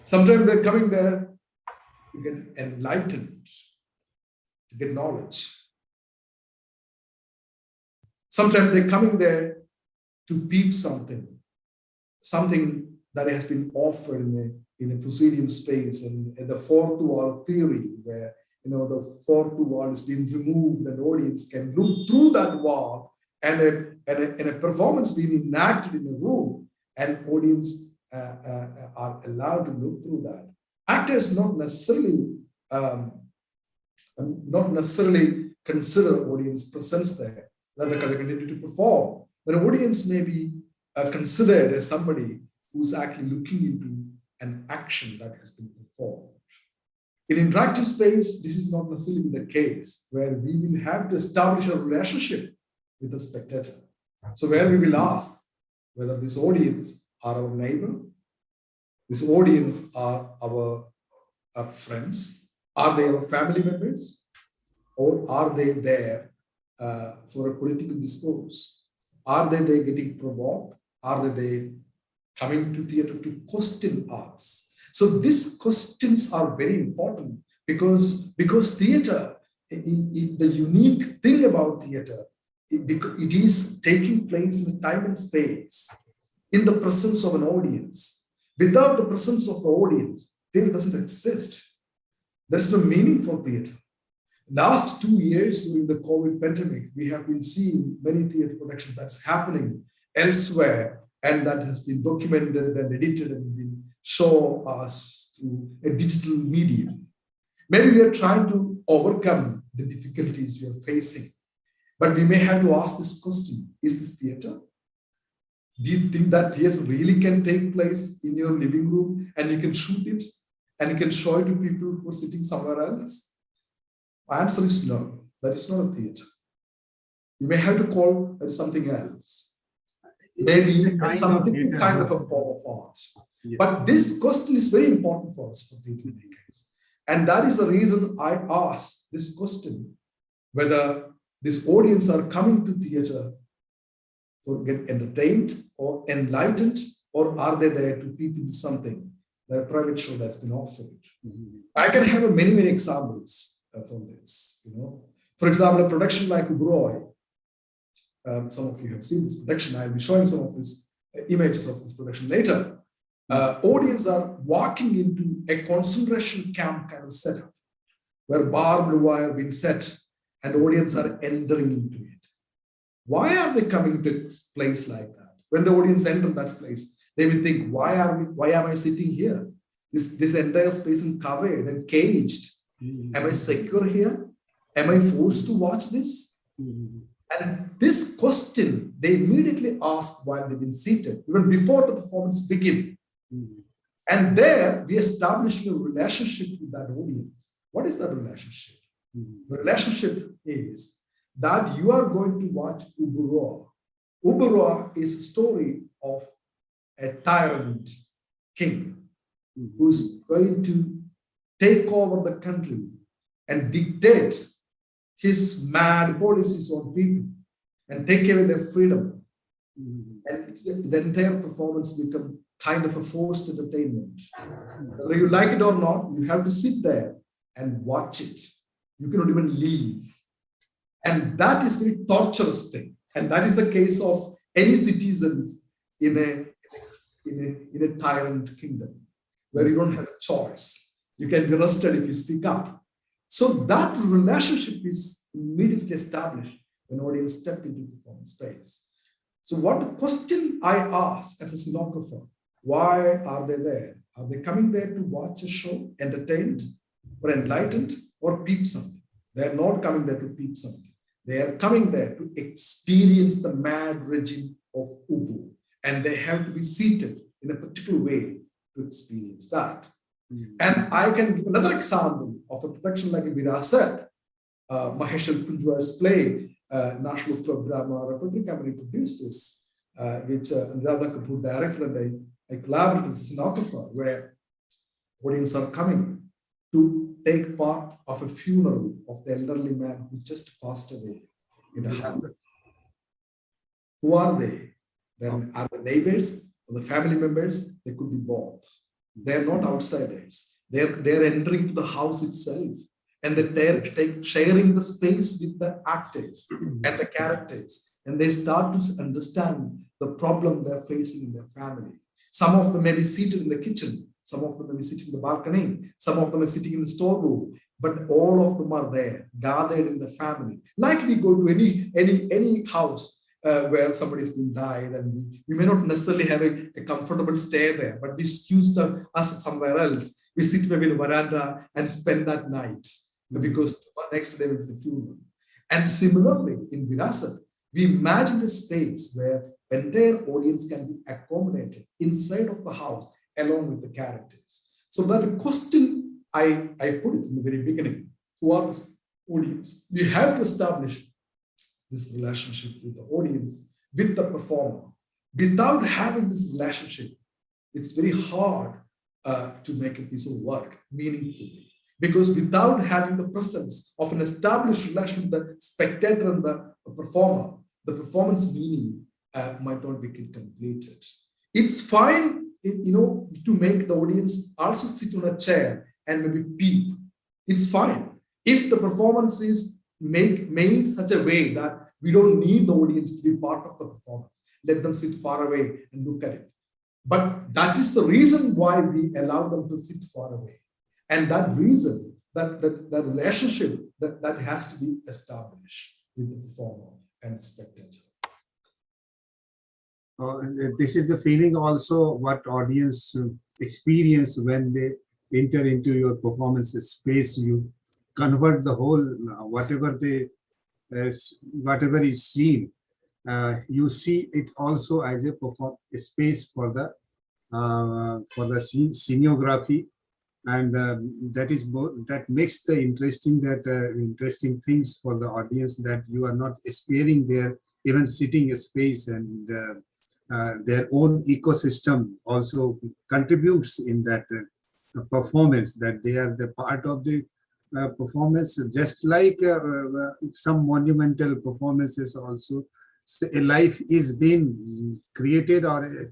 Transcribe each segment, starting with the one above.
Sometimes they're coming there to get enlightened, to get knowledge. Sometimes they're coming there to peep something that has been offered in a Precedium space, and the fourth wall theory, where the fourth wall is being removed and the audience can look through that wall, and a performance being enacted in a room, and audience are allowed to look through that. Actors not necessarily consider audience presence there, that they continue to perform. The audience may be considered as somebody who's actually looking into an action that has been performed. In interactive space, this is not necessarily the case, where we will have to establish a relationship with the spectator. So where we will ask whether this audience are our neighbor, this audience are our friends, are they our family members, or are they there for a political discourse? Are they there getting provoked? Are they coming to theater to question us? So these questions are very important because theater, the unique thing about theater, it is taking place in time and space, in the presence of an audience. Without the presence of the audience, theater doesn't exist. There's no meaning for theater. Last 2 years during the COVID pandemic, we have been seeing many theater productions that's happening elsewhere, and that has been documented and edited and been shown us through a digital medium. Maybe we are trying to overcome the difficulties we are facing, but we may have to ask this question: is this theater? Do you think that theater really can take place in your living room and you can shoot it and you can show it to people who are sitting somewhere else? My answer is no, that is not a theater. You may have to call it something else. Maybe some different kind of a form of art. Yes. But this question is very important for us, for theater makers. And that is the reason I asked this question, whether this audience are coming to theater to get entertained or enlightened, or are they there to peep into something, the private show that's been offered. I can have many examples from this. For example, a production like Ubroy. Some of you have seen this production. I'll be showing some of these images of this production later. Audience are walking into a concentration camp kind of setup, where barbed wire being set, and audience are entering into it. Why are they coming to a place like that? When the audience enter that place, they will think, why am I sitting here? This entire space is covered and caged. Am I secure here? Am I forced to watch this? And this question they immediately ask while they've been seated, even before the performance begins. And there we establish a relationship with that audience. What is that relationship? The relationship is that you are going to watch Ubroy. Ubroy is a story of a tyrant king who's going to take over the country and dictate his mad policies on people and take away their freedom. And the entire performance becomes kind of a forced entertainment. Whether you like it or not, you have to sit there and watch it. You cannot even leave. And that is a very torturous thing. And that is the case of any citizens in a tyrant kingdom, where you don't have a choice. You can be arrested if you speak up. So that relationship is immediately established when audience step into the performance space. So what the question I asked as a scenographer, why are they there? Are they coming there to watch a show, entertained or enlightened, or peep something? They are not coming there to peep something. They are coming there to experience the mad regime of Ubroy, and they have to be seated in a particular way to experience that. And I can give another example of a production like a Virasat, Maheshal Kunjwar's play, National School of Drama Republic Company produced this, which Anuradha Kapoor directed, and I collaborated as a scenographer, where audience are coming to take part of a funeral of the elderly man who just passed away in a house. Who are they? Then are the neighbors or the family members? They could be both. They're not outsiders. They're entering to the house itself, and they're sharing the space with the actors and the characters, and they start to understand the problem they're facing in their family. Some of them may be seated in the kitchen, some of them may be sitting in the balcony, some of them are sitting in the storeroom, but all of them are there, gathered in the family. Like we go to any house where somebody's been died, and we may not necessarily have a comfortable stay there, but we excuse us somewhere else. We sit maybe in a veranda and spend that night because next day is the funeral. And similarly, in Virasat, we imagined a space where entire audience can be accommodated inside of the house along with the characters. So that question I put it in the very beginning: who are the audience? We have to establish this relationship with the audience, with the performer. Without having this relationship, it's very hard to make a piece of work meaningfully. Because without having the presence of an established relation with the spectator and the performer, the performance meaning might not be completed. It's fine, to make the audience also sit on a chair and maybe peep. It's fine if the performance is made such a way that we don't need the audience to be part of the performance. Let them sit far away and look at it. But that is the reason why we allow them to sit far away. And that reason, that relationship that has to be established with the performer and the spectator. This is the feeling also what audience experience when they enter into your performance space. You convert the whole, whatever is seen, you see it also as a space for the scenography, and that makes the interesting things for the audience, that you are not sparing their even sitting space, and their own ecosystem also contributes in that performance, that they are the part of the performance, just like some monumental performances also. So a life is being created, or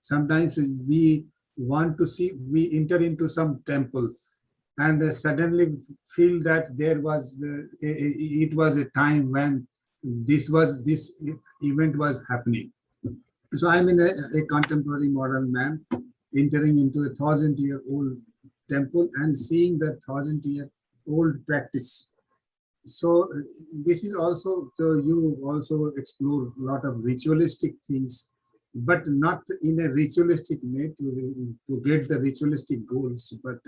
sometimes we want to see, we enter into some temples and suddenly feel that there was it was a time when this event was happening. So I'm in a contemporary modern man entering into a 1,000-year-old temple and seeing that 1,000-year-old practice. So this is also, so you also explore a lot of ritualistic things, but not in a ritualistic way to get the ritualistic goals, but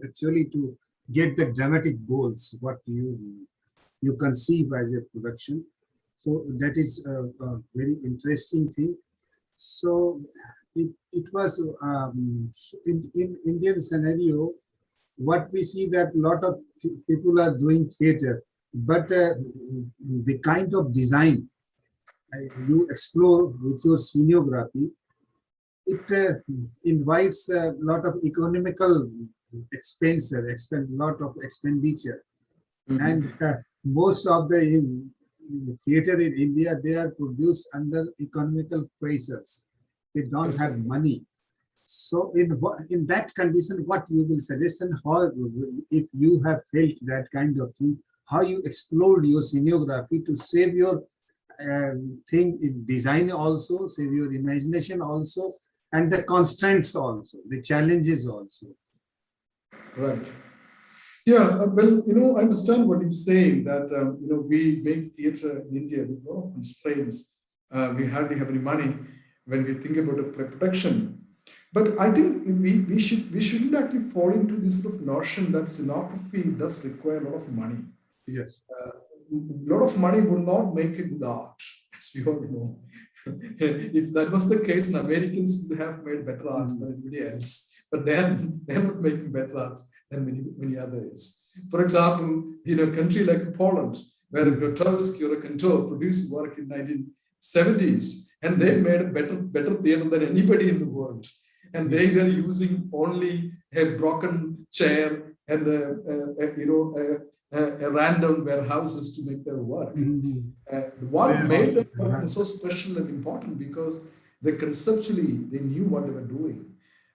actually to get the dramatic goals, what you conceive as a production. So that is a very interesting thing. So it was in Indian scenario, what we see that a lot of people are doing theater, but the kind of design you explore with your scenography, it invites a lot of economical expense, a lot of expenditure. And most of the theater in India, they are produced under economical pressures. They don't have money. So in that condition, what you will suggest, and how, if you have felt that kind of thing, how you explored your scenography to save your thing in design also, save your imagination also, and the constraints also, the challenges also. Right. Yeah, well, I understand what you're saying, that, we make theater in India with a lot of constraints. We hardly have any money when we think about a production. But I think we shouldn't actually fall into this sort of notion that scenography does require a lot of money. Yes. A lot of money would not make a good art, as we all know. If that was the case, Americans would have made better art than anybody else. But they're not making better arts than many others. For example, in a country like Poland, where Grotowski or a Kantor produced work in 1970s, and they made a better theater than anybody in the world. And they were using only a broken chair and a random warehouses to make their work. What made them so special and important, because they conceptually, they knew what they were doing.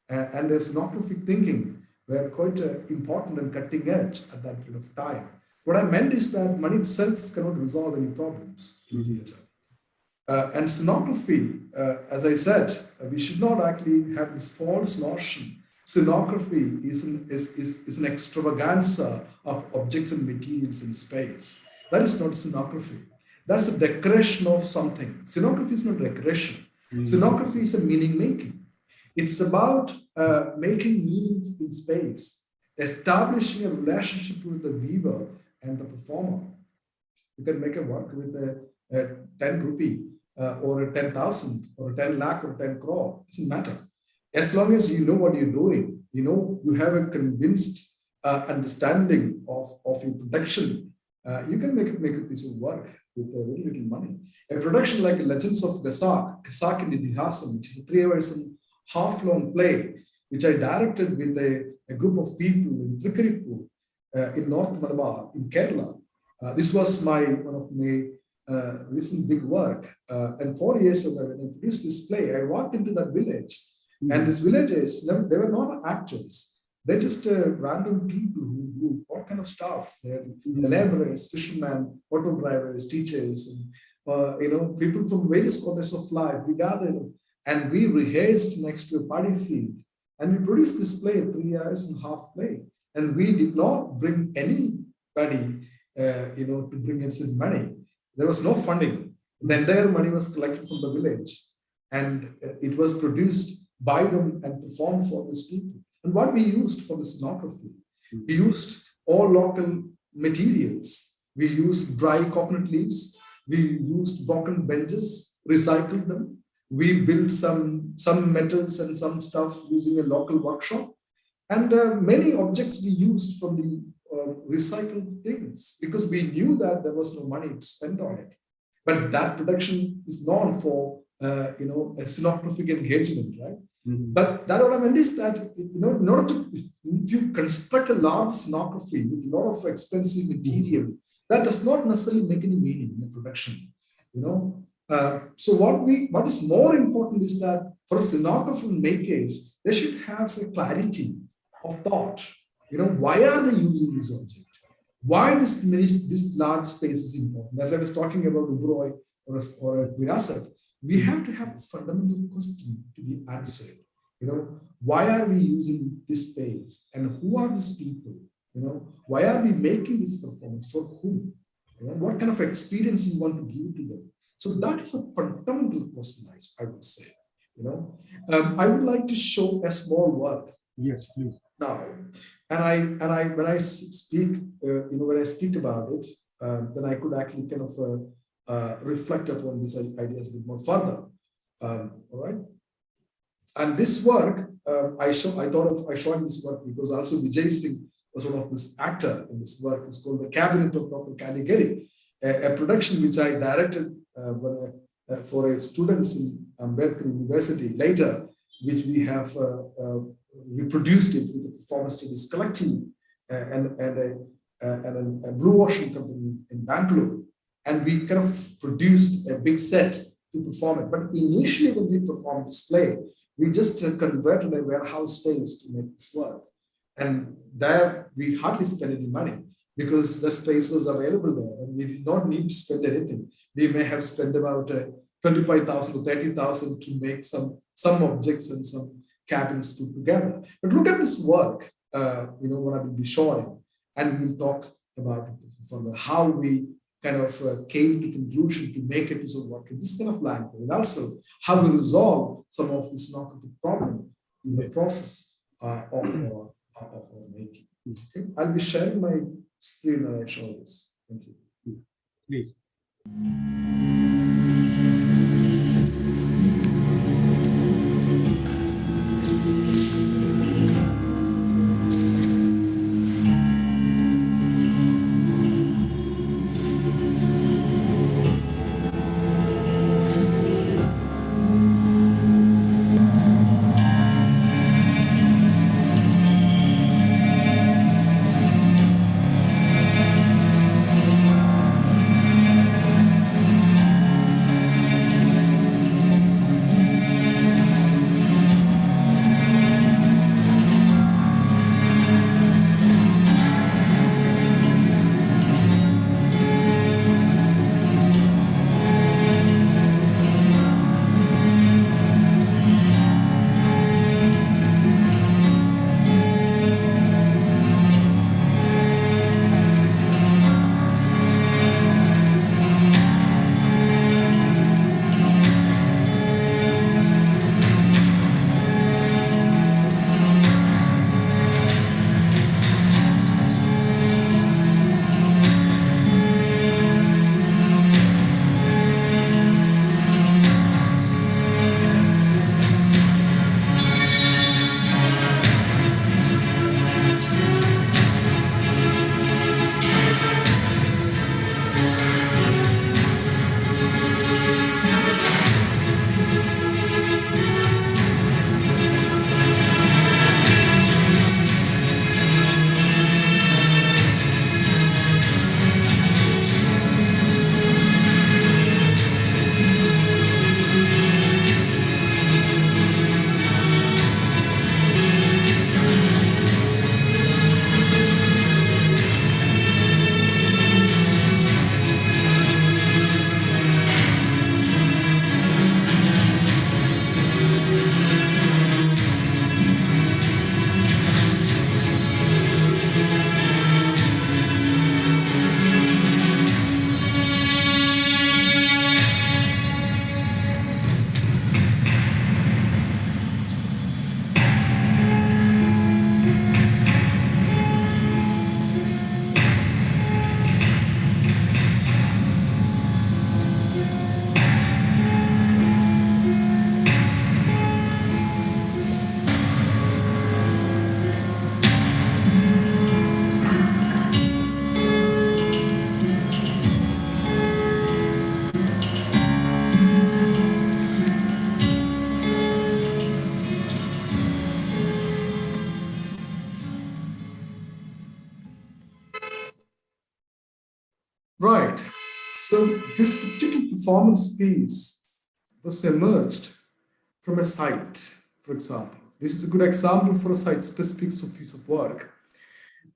and their scenographic thinking were quite important and cutting edge at that period of time. What I meant is that money itself cannot resolve any problems in theater. And scenography, as I said, we should not actually have this false notion. Scenography is an extravaganza of objects and materials in space. That is not scenography. That's a decoration of something. Scenography is not decoration. Scenography is a meaning making. It's about making meanings in space, establishing a relationship with the viewer and the performer. You can make a work with a 10 rupee or a 10,000 or a 10 lakh or 10 crore. It doesn't matter. As long as you know what you're doing, you have a convinced understanding of your production, you can make a piece of work with very little money. A production like Legends of Gasak in Idihasam, which is a 3 hours and half long play, which I directed with a group of people in Trikarippur in North Malabar, in Kerala. This was one of my recent big work. And 4 years ago, when I produced this play, I walked into that village. And these villagers, they were not actors. They're just random people who do all kind of stuff. They're laborers, fishermen, auto drivers, teachers, and people from various corners of life. We gathered and we rehearsed next to a party field. And we produced this play, 3 hours and half play. And we did not bring anybody, to bring us in money. There was no funding. The entire money was collected from the village. And it was produced by them and performed for these people. And what we used for the scenography, we used all local materials. We used dry coconut leaves. We used broken benches, recycled them. We built some metals and some stuff using a local workshop. And many objects we used from the recycled things because we knew that there was no money to spend on it. But that production is known for a scenographic engagement, right? But that what I meant is that in order to, if you construct a large scenography with a lot of expensive material, that does not necessarily make any meaning in the production. So what is more important is that for a scenographer makers, they should have a clarity of thought. Why are they using this object? Why this large space is important? As I was talking about Ubroi or a Virasat, we have to have this fundamental question to be answered. Why are we using this space? And who are these people? Why are we making this performance? For whom? What kind of experience you want to give to them? So that is a fundamental question, I would say. I would like to show a small work. Yes, please. Now, and I when I speak, when I speak about it, then I could actually kind of reflect upon these ideas a bit more further. All right. And this work, I showed this work because also Vijay Singh was one of this actor in this work. It's called The Cabinet of Dr. Kaligari, a production which I directed for students in Ambedkar University later, which we have reproduced it with a performance studies collective and a Blue Ocean company in Bangalore. And we kind of produced a big set to perform it. But initially when we performed this play, we just converted a warehouse space to make this work. And there we hardly spent any money because the space was available there and we did not need to spend anything. We may have spent about 25,000 to 30,000 to make some objects and some cabins put together. But look at this work, what I will be showing, and we'll talk about it further, how we kind of came to conclusion to make a piece of work in this kind of language, and also how we resolve some of this scenographic problem in the process of making. Okay? I'll be sharing my screen and I show this. Thank you. Please. Right. So this particular performance piece was emerged from a site, for example. This is a good example for a site-specific piece of work.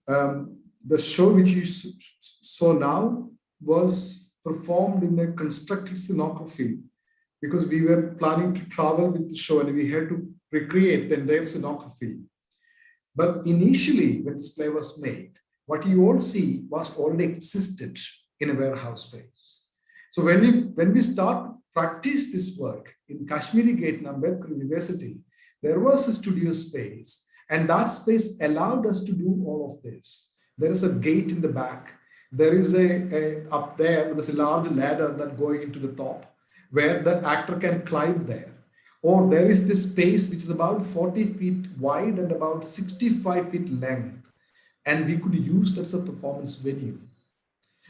The show which you saw now was performed in a constructed scenography because we were planning to travel with the show and we had to recreate the entire scenography. But initially, when this play was made, what you all see was already existed in a warehouse space. So when we start practice this work in Kashmiri Gate in Ambedkar University, there was a studio space, and that space allowed us to do all of this. There is a gate in the back. There is up there's a large ladder that going into the top where the actor can climb there. Or there is this space which is about 40 feet wide and about 65 feet length. And we could use that as a performance venue.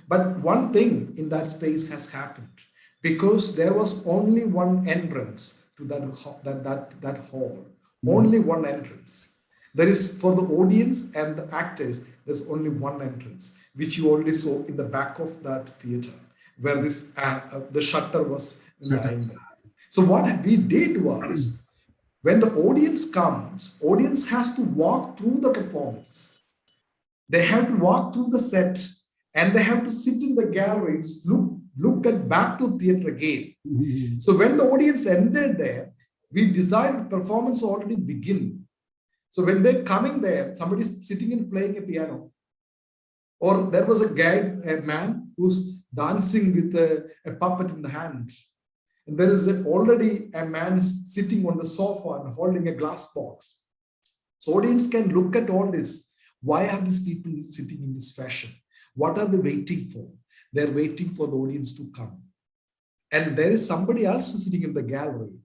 But one thing in that space has happened because there was only one entrance to that hall, only one entrance. There is for the audience and the actors, there's only one entrance, which you already saw in the back of that theater, where this the shutter was lying there. So what we did was, when the audience comes, audience has to walk through the performance. They have to walk through the set, and they have to sit in the gallery, look at back to theater again. So when the audience entered there, we decided the performance already begin. So when they're coming there, somebody's sitting and playing a piano, or there was a man who's dancing with a puppet in the hand. And there is already a man sitting on the sofa and holding a glass box. So audience can look at all this. Why are these people sitting in this fashion? What are they waiting for? They're waiting for the audience to come. And there is somebody else sitting in the gallery.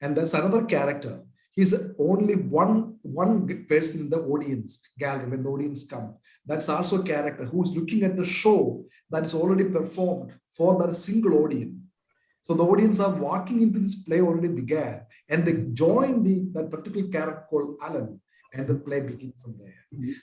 And there's another character. He's only one person in the audience gallery when the audience comes. That's also a character who's looking at the show that is already performed for that single audience. So the audience are walking into this play already began, and they join that particular character called Alan, and the play begins from there.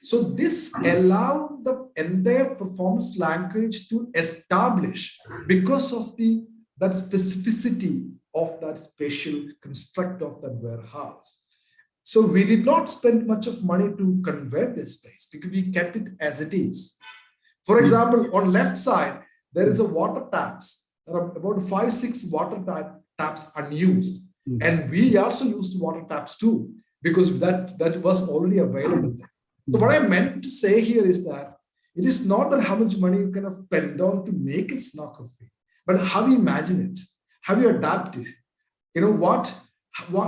So this allowed the entire performance language to establish because of that specificity of that spatial construct of that warehouse. So we did not spend much of money to convert this space because we kept it as it is. For example, on left side, there is a water taps. There are about 5-6 water taps unused. And we also used water taps too, because that was already available there. So what I meant to say here is that it is not that how much money you kind of spend down to make a scenography, but how you imagine it, how you adapt it. You know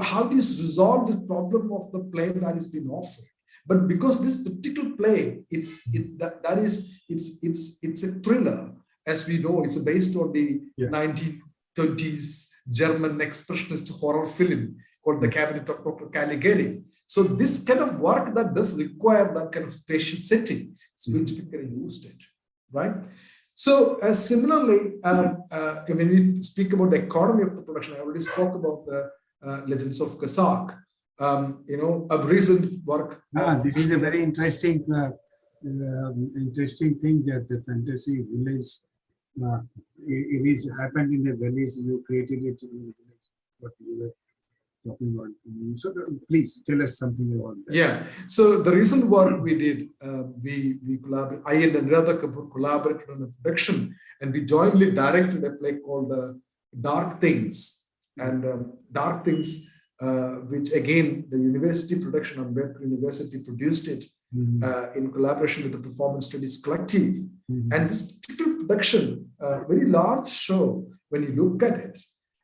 how do you resolve the problem of the play that is being offered? But because this particular play, it's a thriller. As we know, it's based on the 1920s German expressionist horror film called The Cabinet of Dr. Caligari. So this kind of work that does require that kind of spatial setting, so which we can use it, right? So similarly, when we speak about the economy of the production, I already spoke about the Legends of Kazakh. A recent work. This is a very interesting thing that the fantasy village. It is happened in the village. You created it in the village. What you were talking about. So please tell us something about that. Yeah. So the recent work we did, we collaborated. I and Anuradha Kapoor collaborated on the production, and we jointly directed a play called Dark Things. And Dark Things, which again the university production, Ambedkar University produced it in collaboration with the Performance Studies Collective. And this particular production, very large show when you look at it,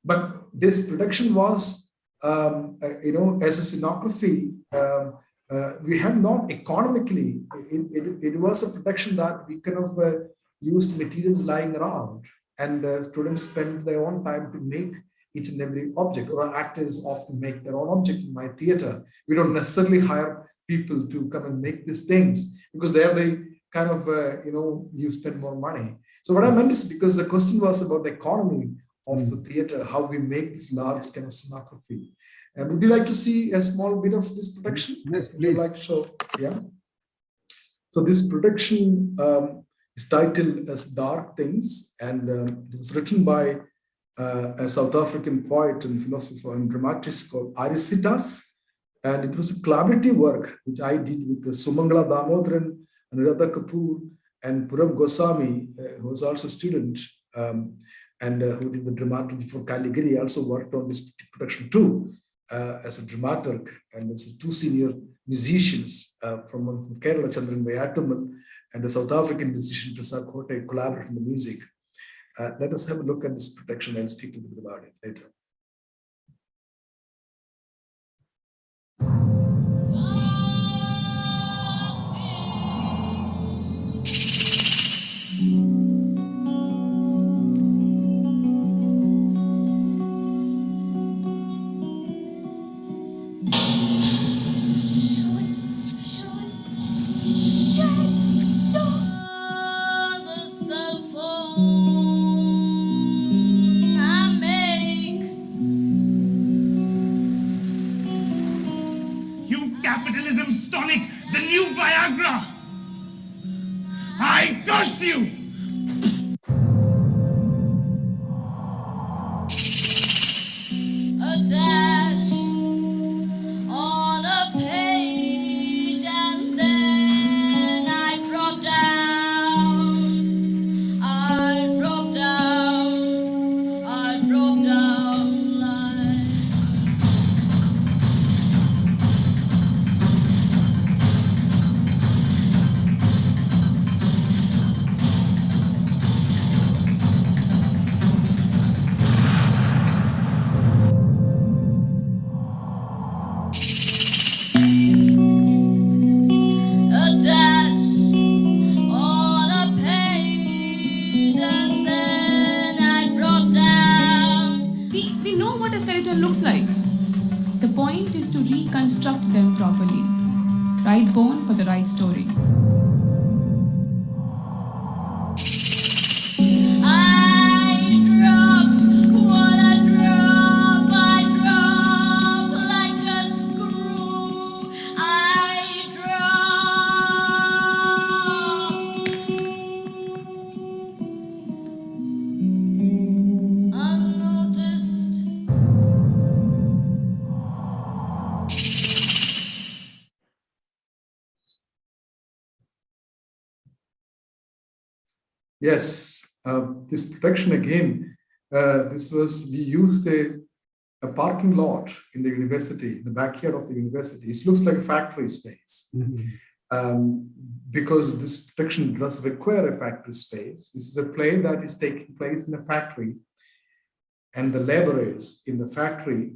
but this production was, as a scenography, we have not economically, it was a production that we kind of used materials lying around, and students spent their own time to make each and every object, or actors often make their own object in my theater. We don't necessarily hire people to come and make these things because they are the kind of, you spend more money. So what I meant is because the question was about the economy of the theater, how we make this large kind of scenography. Would you like to see a small bit of this production? Yes, please. Like show, yeah. So this production It's titled as Dark Things, and it was written by a South African poet and philosopher and dramatist called Arisitas. And it was a collaborative work which I did with Sumangala Damodaran, Anuradha Kapoor, and Purab Goswami, who was also a student and who did the dramaturgy for Caligari. Also worked on this production too as a dramaturg. And this is two senior musicians from Kerala, Chandran Vayattumal, and the South African musician Prasad Khote collaborated on the music. Let us have a look at this production and speak a little bit about it later. Capitalism's tonic, the new Viagra. I curse you. A dash on a page, and then I drop down. I drop down. I drop down like. Looks like. The point is to reconstruct them properly. Right bone for the right story. I drop what I drop like a screw. I drop unnoticed. Yes, this production again, we used a parking lot in the university, the backyard of the university. It looks like a factory space. Because this production does require a factory space. This is a play that is taking place in a factory, and the laborers in the factory